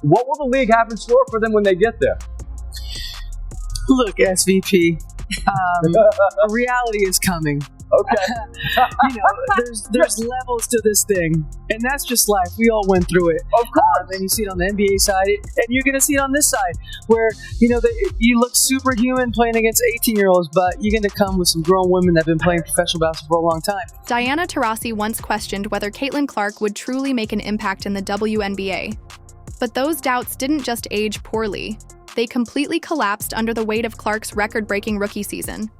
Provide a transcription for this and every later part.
What will the league have in store for them when they get there? Look, SVP, reality is coming. Okay. There's levels to this thing, and that's just life. We all went through it. Of course. And you see it on the NBA side, and you're going to see it on this side, where you look superhuman playing against 18-year-olds, but you're going to come with some grown women that have been playing professional basketball for a long time. Diana Taurasi once questioned whether Caitlin Clark would truly make an impact in the WNBA. But those doubts didn't just age poorly. They completely collapsed under the weight of Clark's record-breaking rookie season.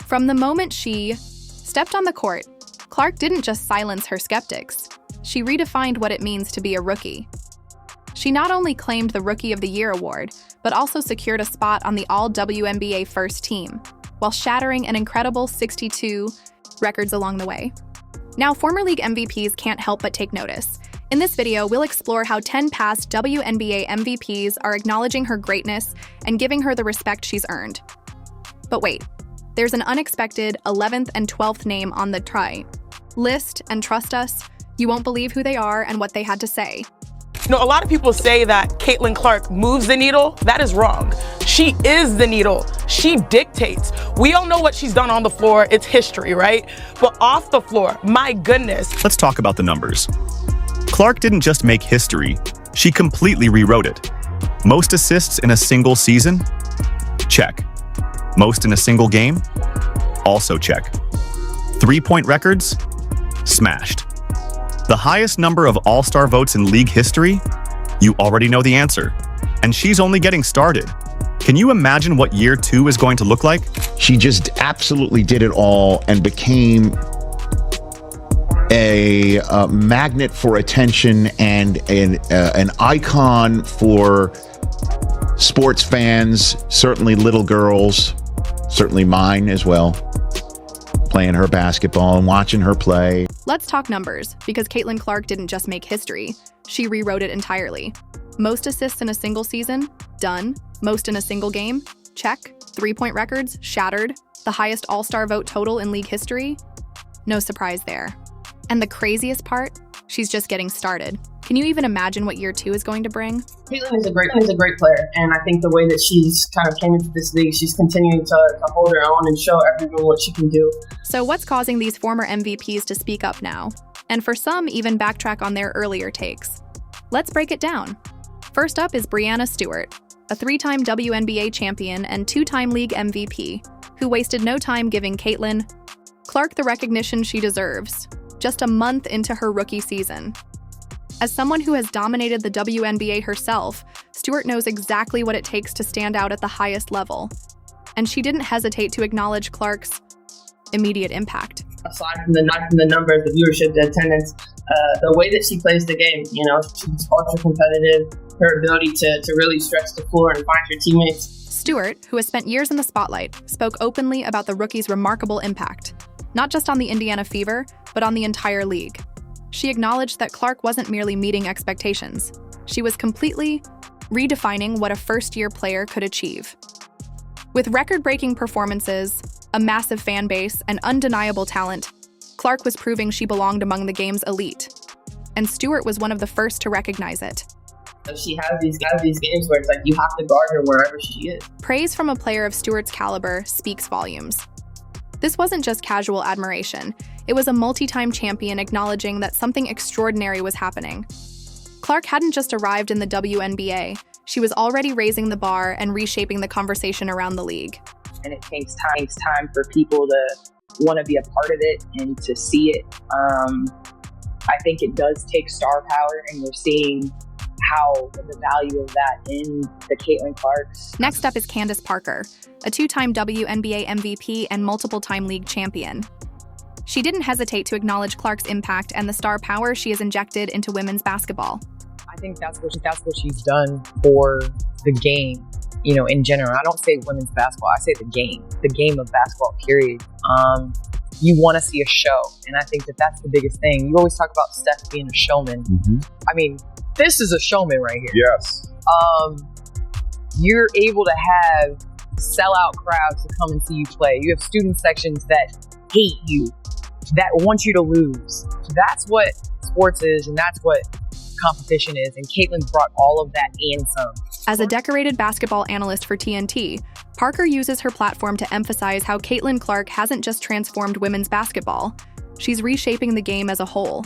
From the moment she stepped on the court, Clark didn't just silence her skeptics. She redefined what it means to be a rookie. She not only claimed the Rookie of the Year award, but also secured a spot on the All-WNBA first team, while shattering an incredible 62 records along the way. Now, former league MVPs can't help but take notice. In this video, we'll explore how 10 past WNBA MVPs are acknowledging her greatness and giving her the respect she's earned. But wait. There's an unexpected 11th and 12th name on the try list, and trust us, you won't believe who they are and what they had to say. A lot of people say that Caitlin Clark moves the needle. That is wrong. She is the needle. She dictates. We all know what she's done on the floor. It's history, right? But off the floor, my goodness. Let's talk about the numbers. Clark didn't just make history, she completely rewrote it. Most assists in a single season? Check. Most in a single game? Also check. 3-point records? Smashed. The highest number of All-Star votes in league history? You already know the answer. And she's only getting started. Can you imagine what year 2 is going to look like? She just absolutely did it all and became a magnet for attention and an icon for sports fans, certainly little girls, certainly mine as well, playing her basketball and watching her play. Let's talk numbers, because Caitlin Clark didn't just make history, she rewrote it entirely. Most assists in a single season? Done. Most in a single game? Check. 3-point records? Shattered. The highest All-Star vote total in league history? No surprise there. And the craziest part? She's just getting started. Can you even imagine what year 2 is going to bring? Caitlin is a great player, and I think the way that she's kind of came into this league, she's continuing to hold her own and show everyone what she can do. So what's causing these former MVPs to speak up now? And for some, even backtrack on their earlier takes. Let's break it down. First up is Breanna Stewart, a 3-time WNBA champion and 2-time league MVP, who wasted no time giving Caitlin Clark the recognition she deserves, just a month into her rookie season. As someone who has dominated the WNBA herself, Stewart knows exactly what it takes to stand out at the highest level. And she didn't hesitate to acknowledge Clark's immediate impact. Aside from the numbers, the viewership, the attendance, the way that she plays the game, she's ultra competitive, her ability to really stretch the floor and find her teammates. Stewart, who has spent years in the spotlight, spoke openly about the rookie's remarkable impact, not just on the Indiana Fever, but on the entire league. She acknowledged that Clark wasn't merely meeting expectations. She was completely redefining what a first-year player could achieve. With record-breaking performances, a massive fan base, and undeniable talent, Clark was proving she belonged among the game's elite. And Stewart was one of the first to recognize it. She has these games where it's like you have to guard her wherever she is. Praise from a player of Stewart's caliber speaks volumes. This wasn't just casual admiration. It was a multi-time champion acknowledging that something extraordinary was happening. Clark hadn't just arrived in the WNBA. She was already raising the bar and reshaping the conversation around the league. And it takes time for people to want to be a part of it and to see it. I think it does take star power, and we're seeing how the value of that in the Caitlin Clarks. Next up is Candace Parker, a 2-time WNBA MVP and multiple-time league champion. She didn't hesitate to acknowledge Clark's impact and the star power she has injected into women's basketball. I think that's what she's done for the game, in general. I don't say women's basketball, I say the game of basketball, period. You want to see a show, and I think that's the biggest thing. You always talk about Steph being a showman. Mm-hmm. I mean, this is a showman right here. Yes. You're able to have sellout crowds to come and see you play. You have student sections that hate you, that want you to lose. That's what sports is, and that's what competition is, and Caitlin brought all of that and some. As a decorated basketball analyst for TNT, Parker uses her platform to emphasize how Caitlin Clark hasn't just transformed women's basketball, she's reshaping the game as a whole.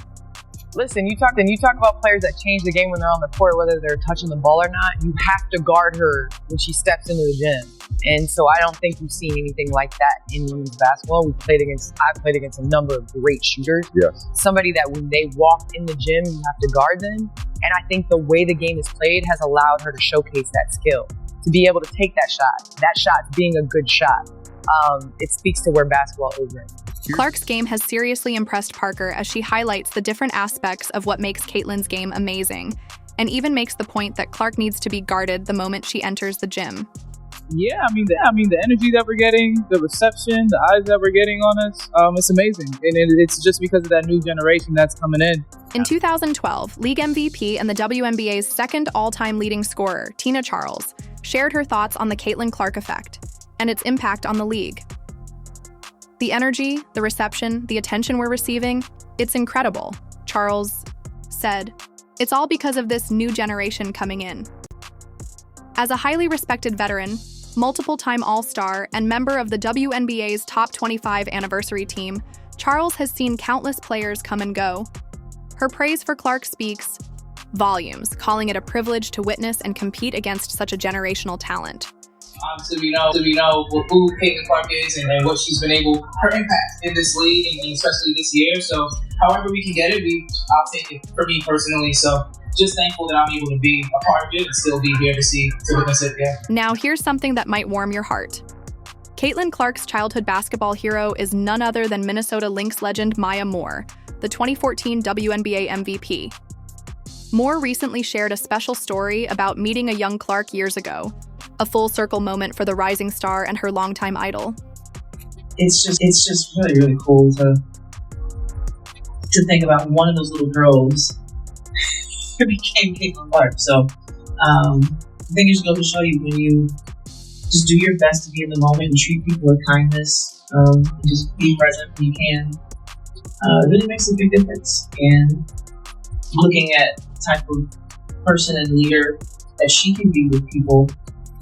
Listen, you talk about players that change the game when they're on the court, whether they're touching the ball or not. You have to guard her when she steps into the gym. And so I don't think you've seen anything like that in women's basketball. I've played against a number of great shooters. Yes. Somebody that when they walk in the gym, you have to guard them. And I think the way the game is played has allowed her to showcase that skill, to be able to take that shot being a good shot. It speaks to where basketball is right now. Clark's game has seriously impressed Parker as she highlights the different aspects of what makes Caitlin's game amazing, and even makes the point that Clark needs to be guarded the moment she enters the gym. Yeah, I mean the energy that we're getting, the reception, the eyes that we're getting on us, it's amazing. And it's just because of that new generation that's coming in. In 2012, League MVP and the WNBA's second all-time leading scorer, Tina Charles, shared her thoughts on the Caitlin Clark effect and its impact on the league. The energy, the reception, the attention we're receiving, it's incredible, Charles said. It's all because of this new generation coming in. As a highly respected veteran, multiple-time All-Star, and member of the WNBA's top 25 anniversary team, Charles has seen countless players come and go. Her praise for Clark speaks volumes, calling it a privilege to witness and compete against such a generational talent. Obviously, we know who Caitlin Clark is and what she's been able, her impact in this league, and especially this year. So, however we can get it, I'll take it for me personally. So, just thankful that I'm able to be a part of it and still be here to witness it. Yeah. Now, here's something that might warm your heart. Caitlin Clark's childhood basketball hero is none other than Minnesota Lynx legend Maya Moore, the 2014 WNBA MVP. Moore recently shared a special story about meeting a young Clark years ago, a full circle moment for the rising star and her longtime idol. It's just really, really cool to think about one of those little girls who became Caitlin Clark. So I think it just goes to show you, when you just do your best to be in the moment and treat people with kindness, just be present when you can, it really makes a big difference. And looking at the type of person and leader that she can be with people.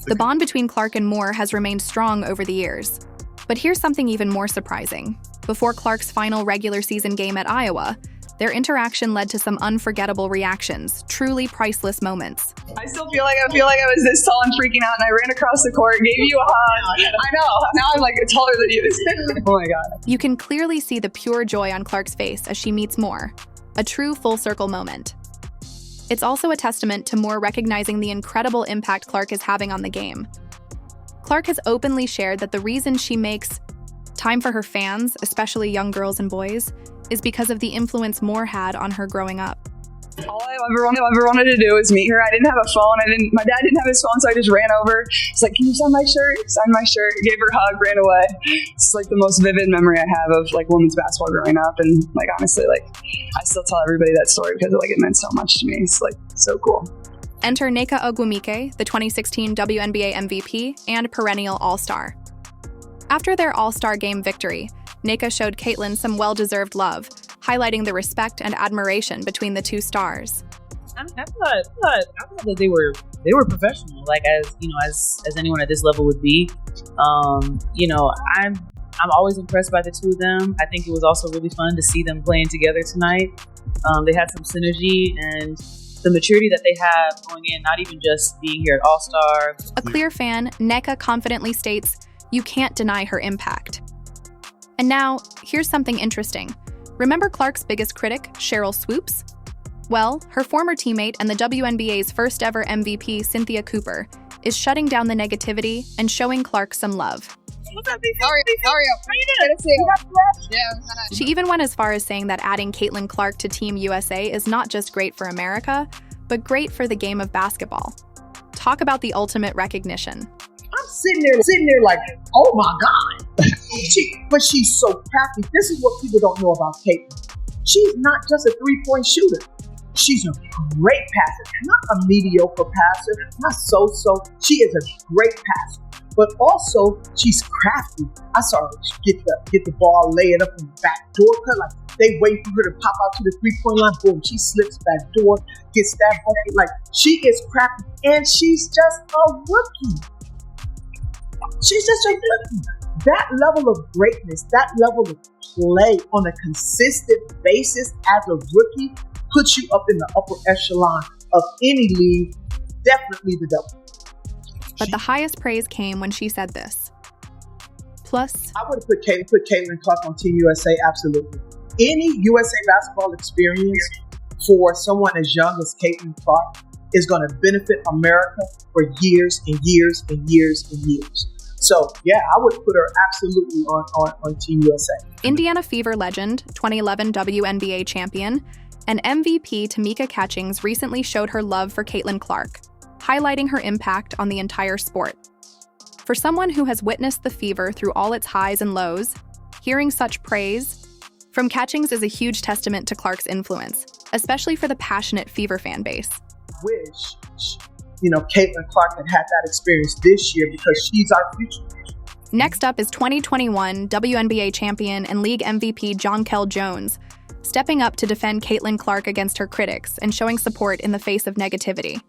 The bond between Clark and Moore has remained strong over the years. But here's something even more surprising. Before Clark's final regular season game at Iowa, their interaction led to some unforgettable reactions, truly priceless moments. I still feel like I was this tall and freaking out, and I ran across the court, gave you a hug. I know. Now I'm like taller than you. Oh my God. You can clearly see the pure joy on Clark's face as she meets Moore. A true full circle moment. It's also a testament to Moore recognizing the incredible impact Clark is having on the game. Clark has openly shared that the reason she makes time for her fans, especially young girls and boys, is because of the influence Moore had on her growing up. All I ever wanted to do was meet her. I didn't have a phone. My dad didn't have his phone, so I just ran over. It's like, can you sign my shirt? Signed my shirt, gave her a hug, ran away. It's like the most vivid memory I have of like women's basketball growing up. And like, honestly, like I still tell everybody that story because like it meant so much to me. It's like so cool. Enter Nneka Ogwumike, the 2016 WNBA MVP and perennial All-Star. After their All-Star Game victory, Nneka showed Caitlin some well-deserved love, highlighting the respect and admiration between the two stars. I thought that they were professional, like as anyone at this level would be. I'm always impressed by the two of them. I think it was also really fun to see them playing together tonight. They had some synergy and the maturity that they have going in, not even just being here at All-Star. A clear fan, Nneka confidently states, "You can't deny her impact." And now, here's something interesting. Remember Clark's biggest critic, Cheryl Swoops? Well, her former teammate and the WNBA's first ever MVP, Cynthia Cooper, is shutting down the negativity and showing Clark some love. What's up, how are you doing? She even went as far as saying that adding Caitlin Clark to Team USA is not just great for America, but great for the game of basketball. Talk about the ultimate recognition. I'm sitting there like, oh my God. But she's so crafty. This is what people don't know about Caitlin. She's not just a three-point shooter. She's a great passer, not a mediocre passer, not so-so. She is a great passer. but also she's crafty. I saw her get the ball, lay it up in the back door cut. Like they wait for her to pop out to the 3-point line. Boom, she slips back door, gets that bucket. Like she is crafty, and she's just a rookie. She's just a rookie. That level of greatness, that level of play on a consistent basis as a rookie puts you up in the upper echelon of any league, definitely the W. But the highest praise came when she said this. Plus, I would have put Caitlin Clark on Team USA, absolutely. Any USA basketball experience for someone as young as Caitlin Clark is going to benefit America for years and years and years and years. So, yeah, I would put her absolutely on Team USA. Indiana Fever legend, 2011 WNBA champion, and MVP Tamika Catchings recently showed her love for Caitlin Clark, highlighting her impact on the entire sport. For someone who has witnessed the Fever through all its highs and lows, hearing such praise from Catchings is a huge testament to Clark's influence, especially for the passionate Fever fan base. Wish, Caitlin Clark had that experience this year because she's our future. Next up is 2021 WNBA champion and league MVP Jonquel Jones, stepping up to defend Caitlin Clark against her critics and showing support in the face of negativity.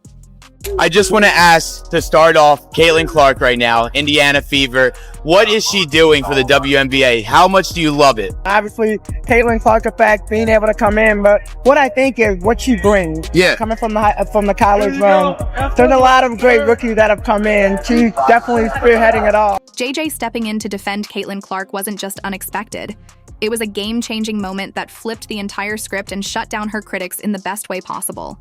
I just want to ask, to start off, Caitlin Clark right now, Indiana Fever. What is she doing for the WNBA? How much do you love it? Obviously, Caitlin Clark effect, being able to come in, but what I think is what she brings. Yeah. Coming from the college run, there's a lot of great rookies that have come in. She's definitely spearheading it all. JJ stepping in to defend Caitlin Clark wasn't just unexpected. It was a game-changing moment that flipped the entire script and shut down her critics in the best way possible.